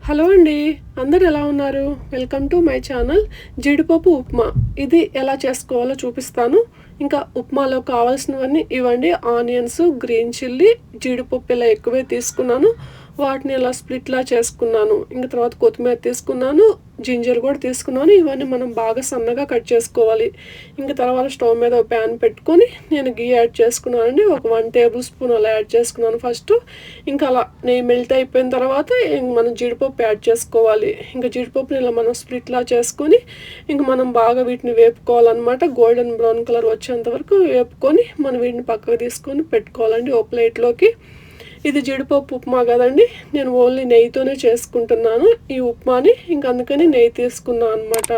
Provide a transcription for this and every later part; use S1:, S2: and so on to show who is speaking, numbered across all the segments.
S1: Hello అండి. అందరూ ఎలా ఉన్నారు? వెల్కమ్ టు మై ఛానల్ జీడిపప్పు ఉప్మా. ఇది ఎలా చేసుకోవాలో చూపిస్తాను. ఇంకా ఉప్మాలో కావాల్సినవన్నీ ఇవండి. ఆనియన్స్, గ్రీన్ చిల్లీ, జీడిపప్పు ఇలా ఎక్కువే తీసుకున్నాను. వాటిని ఇలా స్ప్లిట్‌లా చేసుకున్నాను. ఇంక తర్వాత కొత్తిమీర తీసుకున్నాను. జింజర్ కూడా తీసుకున్నాను. ఇవన్నీ మనం బాగా సన్నగా కట్ చేసుకోవాలి. ఇంక తర్వాత స్టవ్ మీద ఒక ప్యాన్ పెట్టుకొని నేను గీ యాడ్ చేసుకున్నానండి. ఒక 1 టేబుల్ స్పూన్ అలా యాడ్ చేసుకున్నాను ఫస్టు. ఇంకా అలా నెయ్యి మెల్ట్ అయిపోయిన తర్వాత మనం జీడిపప్పు యాడ్ చేసుకోవాలి. ఇంకా జీడిపప్పుని ఇలా మనం స్ప్లిట్‌లా చేసుకొని ఇంక మనం బాగా వీటిని వేపుకోవాలనమాట. గోల్డెన్ బ్రౌన్ కలర్ వచ్చేంత వరకు వేపుకొని మనం వీటిని పక్కకు తీసుకొని పెట్టుకోవాలండి ఓ ప్లేట్‌లోకి. ఇది జీడిపప్పు ఉప్మా కదండి. నేను ఓన్లీ నెయ్యితోనే చేసుకుంటున్నాను ఈ ఉప్మాని. ఇంక అందుకని నెయ్యి తీసుకున్నాను అనమాట.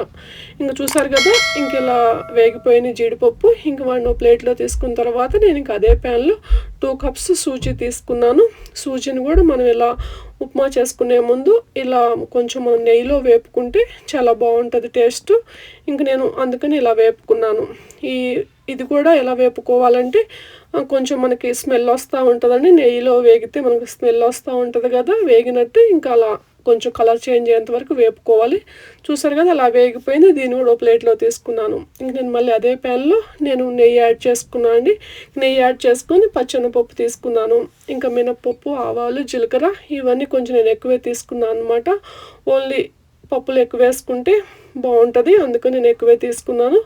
S1: ఇంక చూసారు కదా, ఇంక ఇలా వేగిపోయిన జీడిపప్పు ఇంక వాడిని ఒక ప్లేట్లో తీసుకున్న తర్వాత నేను ఇంక అదే ప్యాన్లో 2 కప్స్ సూజీ తీసుకున్నాను. సూజీని కూడా మనం ఇలా ఉప్మా చేసుకునే ముందు ఇలా కొంచెం మనం నెయ్యిలో వేపుకుంటే చాలా బాగుంటుంది టేస్ట్. ఇంక నేను అందుకని ఇలా వేపుకున్నాను. ఇది కూడా ఎలా వేపుకోవాలంటే కొంచెం మనకి స్మెల్ వస్తూ ఉంటుందండి. నెయ్యిలో వేగితే మనకి స్మెల్ వస్తూ ఉంటుంది కదా, వేగినట్టు ఇంకా అలా కొంచెం కలర్ చేంజ్ అయ్యేంత వరకు వేపుకోవాలి. చూసారు కదా, అలా వేగిపోయింది. దీన్ని కూడా ఒక ప్లేట్లో తీసుకున్నాను. ఇంక నేను మళ్ళీ అదే ప్యాన్లో నేను నెయ్యి యాడ్ చేసుకున్నాను అండి. నెయ్యి యాడ్ చేసుకొని పచ్చెనపప్పు తీసుకున్నాను. ఇంకా మినప్పప్పు, ఆవాలు, జీలకర్ర ఇవన్నీ కొంచెం నేను ఎక్కువే తీసుకున్నాను అనమాట. ఓన్లీ పప్పులు ఎక్కువ వేసుకుంటే బాగుంటుంది, అందుకని నేను ఎక్కువే తీసుకున్నాను.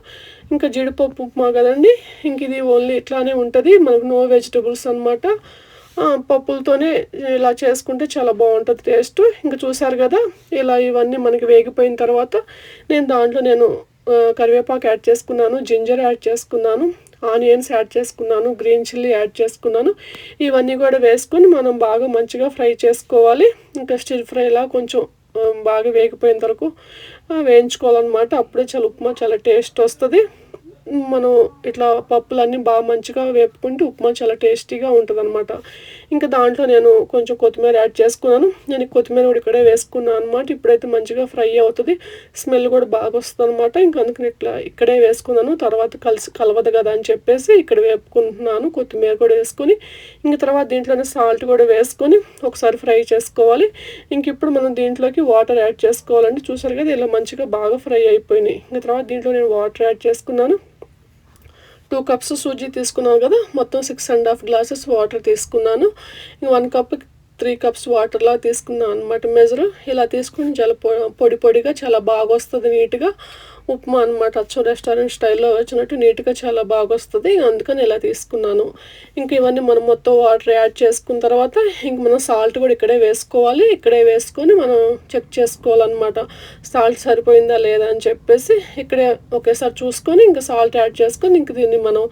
S1: ఇంకా జీడిపప్పు ఉప్మా కదండి, ఇంక ఇది ఓన్లీ ఇట్లానే ఉంటుంది, మనకు నో వెజిటబుల్స్ అనమాట. పప్పులతోనే ఇలా చేసుకుంటే చాలా బాగుంటుంది టేస్ట్. ఇంకా చూసారు కదా, ఇలా ఇవన్నీ మనకి వేగిపోయిన తర్వాత నేను కరివేపాకు యాడ్ చేసుకున్నాను, జింజర్ యాడ్ చేసుకున్నాను, ఆనియన్స్ యాడ్ చేసుకున్నాను, గ్రీన్ చిల్లీ యాడ్ చేసుకున్నాను. ఇవన్నీ కూడా వేసుకొని మనం బాగా మంచిగా ఫ్రై చేసుకోవాలి. ఇంకా స్టిర్ ఫ్రైలా కొంచెం బాగా వేగిపోయేంత వరకు వేయించుకోవాలన్నమాట. అప్పుడే చాలా ఉప్మా చాలా టేస్ట్ వస్తుంది. మనం ఇట్లా పప్పులన్నీ బాగా మంచిగా వేపుకుంటే ఉప్మా చాలా టేస్టీగా ఉంటుంది అనమాట. ఇంకా దాంట్లో నేను కొంచెం కొత్తిమీర యాడ్ చేసుకున్నాను. నేను కొత్తిమీర కూడా ఇక్కడే వేసుకున్నాను అనమాట. ఇప్పుడైతే మంచిగా ఫ్రై అవుతుంది, స్మెల్ కూడా బాగా వస్తుంది అనమాట. ఇంకా అందుకని ఇక్కడే వేసుకున్నాను. తర్వాత కలవదు కదా అని చెప్పేసి ఇక్కడ వేపుకుంటున్నాను. కొత్తిమీర కూడా వేసుకొని ఇంక తర్వాత దీంట్లోనే సాల్ట్ కూడా వేసుకొని ఒకసారి ఫ్రై చేసుకోవాలి. ఇంక ఇప్పుడు మనం దీంట్లోకి వాటర్ యాడ్ చేసుకోవాలండి. చూసారు కదా, ఇలా మంచిగా బాగా ఫ్రై అయిపోయినాయి. ఇంక తర్వాత దీంట్లో నేను వాటర్ యాడ్ చేసుకున్నాను. 2 కప్స్ సూజీ తీసుకున్నాను కదా, మొత్తం 6.5 గ్లాసెస్ వాటర్ తీసుకున్నాను. 1 కప్ 3 కప్స్ వాటర్లా తీసుకున్నాను అనమాట మెజరు. ఇలా తీసుకుని చాలా పొడి పొడిగా చాలా బాగా వస్తుంది నీట్గా ఉప్మా అనమాట. అచ్చం రెస్టారెంట్ స్టైల్లో వచ్చినట్టు నీట్గా చాలా బాగా వస్తుంది. అందుకని ఇలా తీసుకున్నాను. ఇంక ఇవన్నీ మనం మొత్తం వాటర్ యాడ్ చేసుకున్న తర్వాత ఇంక మనం సాల్ట్ కూడా ఇక్కడే వేసుకోవాలి. ఇక్కడే వేసుకొని మనం చెక్ చేసుకోవాలన్నమాట, సాల్ట్ సరిపోయిందా లేదా అని చెప్పేసి. ఇక్కడే ఒకేసారి చూసుకొని ఇంకా సాల్ట్ యాడ్ చేసుకొని ఇంక దీన్ని మనం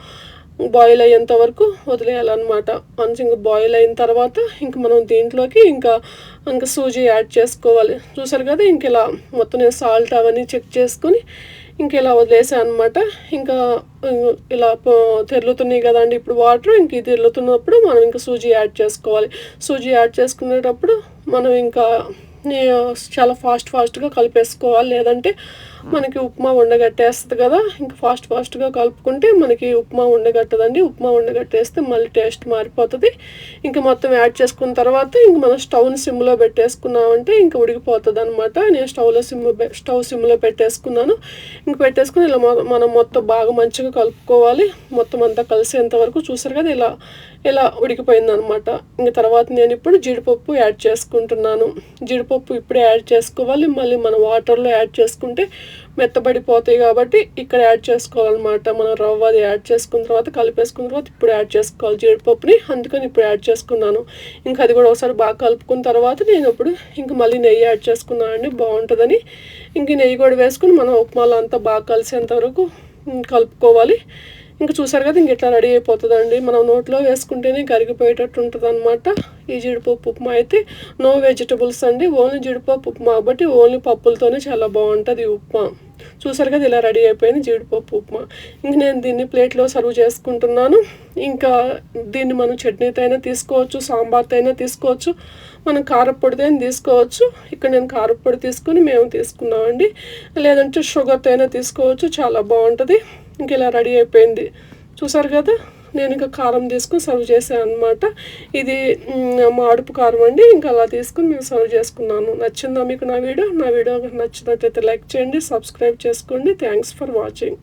S1: బాయిల్ అయ్యేంత వరకు వదిలేయాలన్నమాట. మంచి ఇంక బాయిల్ అయిన తర్వాత ఇంక మనం దీంట్లోకి ఇంకా సూజీ యాడ్ చేసుకోవాలి. చూసారు కదా, ఇంక ఇలా మొత్తం నేను సాల్ట్ అవన్నీ చెక్ చేసుకొని ఇంక ఇలా వదిలేసాను అనమాట. ఇంకా ఇలా తెరులుతున్నాయి కదండి ఇప్పుడు వాటర్. ఇంక ఇది తెరులుతున్నప్పుడు మనం ఇంకా సూజీ యాడ్ చేసుకోవాలి. సూజీ యాడ్ చేసుకునేటప్పుడు మనం ఇంకా చాలా ఫాస్ట్గా కలిపేసుకోవాలి, లేదంటే మనకి ఉప్మా ఉండగట్టేస్తుంది కదా. ఇంకా ఫాస్ట్గా కలుపుకుంటే మనకి ఉప్మా ఉండగట్టదండి. ఉప్మా ఉండగట్టేస్తే మళ్ళీ టేస్ట్ మారిపోతుంది. ఇంకా మొత్తం యాడ్ చేసుకున్న తర్వాత ఇంక మనం స్టవ్ని సిమ్లో పెట్టేసుకున్నామంటే ఇంకా ఉడికిపోతుంది అనమాట. నేను స్టవ్ సిమ్లో పెట్టేసుకున్నాను. ఇంక పెట్టేసుకుని ఇలా మనం మొత్తం బాగా మంచిగా కలుపుకోవాలి, మొత్తం అంతా కలిసేంత వరకు. చూసారు కదా, ఇలా ఉడికిపోయిందనమాట. ఇంక తర్వాత నేను ఇప్పుడు జీడిపప్పు యాడ్ చేసుకుంటున్నాను. జీడిపప్పు ఇప్పుడే యాడ్ చేసుకోవాలి, మళ్ళీ మనం వాటర్లో యాడ్ చేసుకుంటే మెత్తబడిపోతాయి కాబట్టి ఇక్కడ యాడ్ చేసుకోవాలన్నమాట. మనం రవ్వ అది యాడ్ చేసుకున్న తర్వాత కలిపేసుకున్న తర్వాత ఇప్పుడు యాడ్ చేసుకోవాలి జీడిపప్పుని. అందుకని ఇప్పుడు యాడ్ చేసుకున్నాను. ఇంకా అది కూడా ఒకసారి బాగా కలుపుకున్న తర్వాత నేను ఇప్పుడు ఇంక మళ్ళీ నెయ్యి యాడ్ చేసుకున్నానండి, బాగుంటుందని. ఇంక నెయ్యి కూడా వేసుకుని మనం ఉప్మాలో అంతా బాగా కలిసేంత వరకు కలుపుకోవాలి. ఇంకా చూసారు కదా, ఇంక ఇట్లా రెడీ అయిపోతుందండి. మనం నోట్లో వేసుకుంటేనే కరిగిపోయేటట్టు ఉంటుంది అనమాట ఈ జీడిపప్పు ఉప్మా. అయితే నో వెజిటబుల్స్ అండి, ఓన్లీ జీడిపప్పు ఉప్మా కాబట్టి ఓన్లీ పప్పులతోనే చాలా బాగుంటుంది ఈ ఉప్మా. చూసారు కదా, ఇలా రెడీ అయిపోయింది జీడిపప్పు ఉప్మా. ఇంక నేను దీన్ని ప్లేట్లో సర్వ్ చేసుకుంటున్నాను. ఇంకా దీన్ని మనం చట్నీతో అయినా తీసుకోవచ్చు, సాంబార్తో అయినా తీసుకోవచ్చు, మనం కారప్పొడితో అయినా తీసుకోవచ్చు. ఇక్కడ నేను కారప్పొడి తీసుకుని మేము తీసుకున్నామండి, లేదంటే షుగర్తో అయినా తీసుకోవచ్చు, చాలా బాగుంటుంది. ఇంక ఇలా రెడీ అయిపోయింది. చూసారు కదా, నేను ఇంకా కారం తీసుకుని సర్వ్ చేశాను అనమాట. ఇది మాడుపు కారం అండి. ఇంకా అలా తీసుకుని నేను సర్వ్ చేసుకున్నాను. నచ్చిందా మీకు నా వీడియో? నా వీడియో నచ్చినట్లయితే లైక్ చేయండి, సబ్స్క్రైబ్ చేసుకోండి. Thanks for watching.